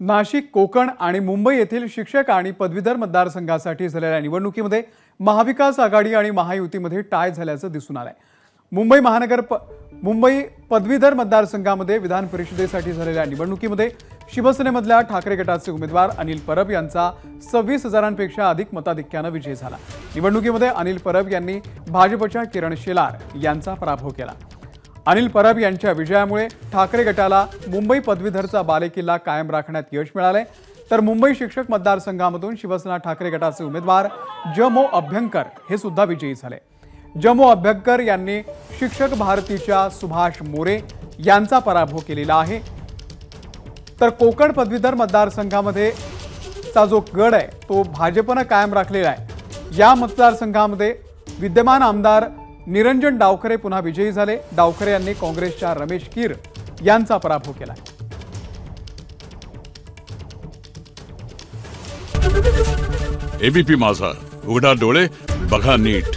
नाशिक, कोकण आणि मुंबई येथील शिक्षक आणि पदवीधर मतदारसंघासाठी झालेल्या निवडणुकीमध्ये महाविकास आघाडी आणि महायुतीमध्ये टाय झाल्याचं दिसून आलंय। मुंबई पदवीधर मतदारसंघामध्ये विधान परिषदेसाठी झालेल्या निवडणुकीमध्ये शिवसेनेमधल्या ठाकरे गटाचे उमेदवार अनिल परब यांचा 26,000पेक्षा अधिक मताधिक्याने विजय झाला। निवडणुकीमध्ये अनिल परब यांनी भाजपच्या किरण शेलार यांचा पराभव केला। अनिल परब यांच्या विजयामुळे ठाकरे गटाला मुंबई पदवीधरचा बालेकिल्ला कायम राखण्यात यश मिळाले, तर मुंबई शिक्षक मतदारसंघामधून शिवसेना ठाकरे गटाचे उमेदवार जमो अभ्यंकर हे सुद्धा विजयी झाले। जमो अभ्यंकर यांनी शिक्षक भारतीच्या सुभाष मोरे यांचा पराभव केलेला आहे, तर कोकण पदवीधर मतदारसंघामध्ये चा जो गड आहे तो भाजपने कायम राखलेला आहे। या मतदारसंघामध्ये विद्यमान आमदार निरंजन डावखरे पुन्हा विजयी झाले। डावखरे यांनी काँग्रेसच्या रमेश कीर यांचा पराभव केला। एबीपी माझा, उघडा डोळे बघा नीट।